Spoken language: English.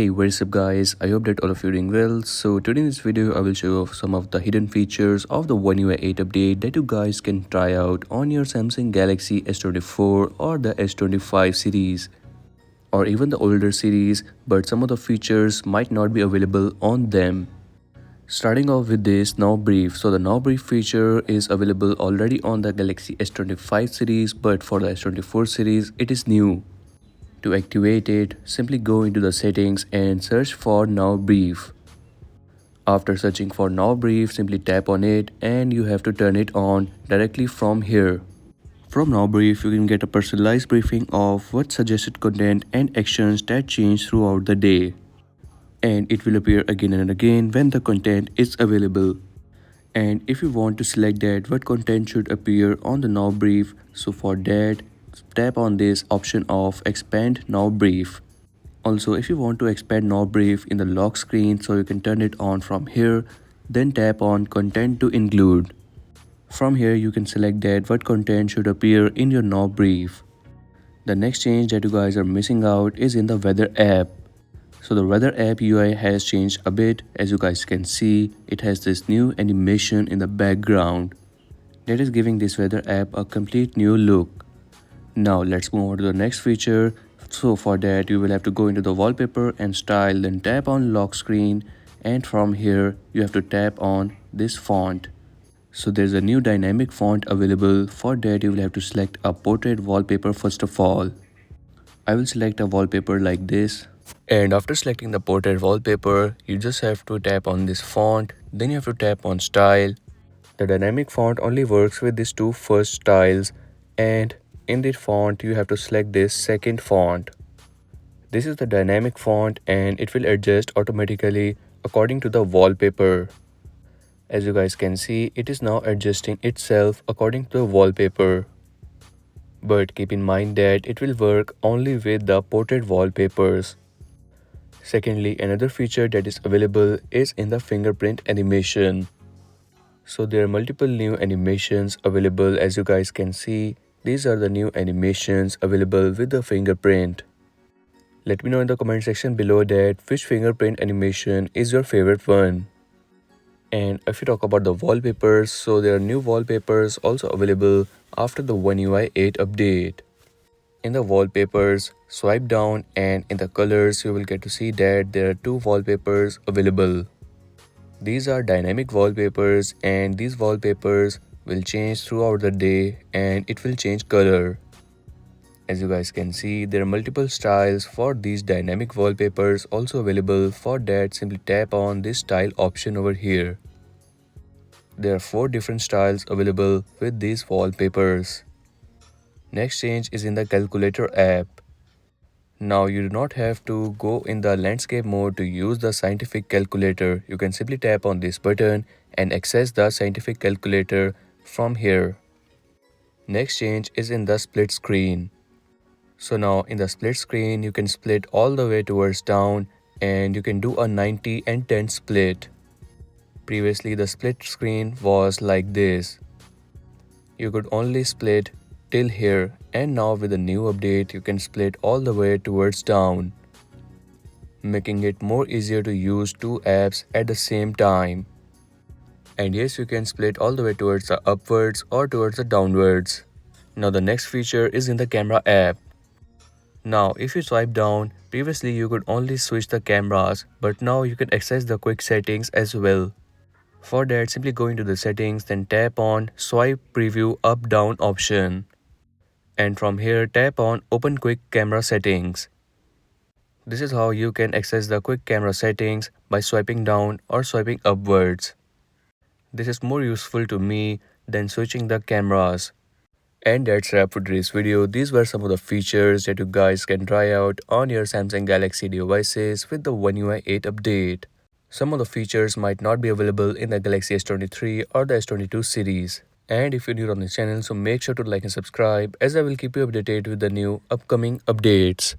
Hey, what is up guys, I hope that all of you are doing well. So today in this video I will show you some of the hidden features of the OneUi 8 update that you guys can try out on your Samsung Galaxy S24 or the S25 series or even the older series, but some of the features might not be available on them. Starting off with this Now Brief. So the Now Brief feature is available already on the Galaxy S25 series, but for the S24 series it is new. To activate it, simply go into the settings and search for Now Brief. After searching for Now Brief, simply tap on it and you have to turn it on directly from here. From Now Brief, you can get a personalized briefing of what suggested content and actions that change throughout the day. And it will appear again and again when the content is available. And if you want to select that what content should appear on the Now Brief, so for that, tap on this option of Expand Now Brief. Also, if you want to expand Now Brief in the lock screen, so you can turn it on from here, then tap on Content to Include. From here, you can select that what content should appear in your Now Brief. The next change that you guys are missing out is in the Weather app. So the Weather app UI has changed a bit. As you guys can see, it has this new animation in the background that is giving this Weather app a complete new look. Now let's move on to the next feature. So for that you will have to go into the wallpaper and style, then tap on lock screen, and from here you have to tap on this font. So there's a new dynamic font available. For that you will have to select a portrait wallpaper first of all. I will select a wallpaper like this. And after selecting the portrait wallpaper, you just have to tap on this font, then you have to tap on style. The dynamic font only works with these two first styles, and in this font you have to select this second font. This is the dynamic font and it will adjust automatically according to the wallpaper. As you guys can see, it is now adjusting itself according to the wallpaper. But keep in mind that it will work only with the portrait wallpapers. Secondly, another feature that is available is in the fingerprint animation. So there are multiple new animations available. As you guys can see, these are the new animations available with the fingerprint. Let me know in the comment section below that which fingerprint animation is your favorite one. And if you talk about the wallpapers, so there are new wallpapers also available after the OneUi 8 update. In the wallpapers, swipe down and in the colors you will get to see that there are two wallpapers available. These are dynamic wallpapers and these wallpapers will change throughout the day and it will change color. As you guys can see, there are multiple styles for these dynamic wallpapers also available. For that, simply tap on this style option over here. There are 4 different styles available with these wallpapers. Next change is in the calculator app. Now you do not have to go in the landscape mode to use the scientific calculator. You can simply tap on this button and access the scientific calculator from here. Next change is in the split screen. So now in the split screen you can split all the way towards down and you can do a 90 and 10 split. Previously the split screen was like this. You could only split till here, and now with the new update you can split all the way towards down, making it more easier to use two apps at the same time. And yes, you can split all the way towards the upwards or towards the downwards. Now the next feature is in the camera app. Now if you swipe down, previously you could only switch the cameras, but now you can access the quick settings as well. For that, simply go into the settings, then tap on swipe preview up down option. And from here tap on open quick camera settings. This is how you can access the quick camera settings by swiping down or swiping upwards. This is more useful to me than switching the cameras. And that's a wrap for today's video. These were some of the features that you guys can try out on your Samsung Galaxy devices with the OneUi 8 update. Some of the features might not be available in the Galaxy S23 or the S22 series. And if you're new on this channel, so make sure to like and subscribe, as I will keep you updated with the new upcoming updates.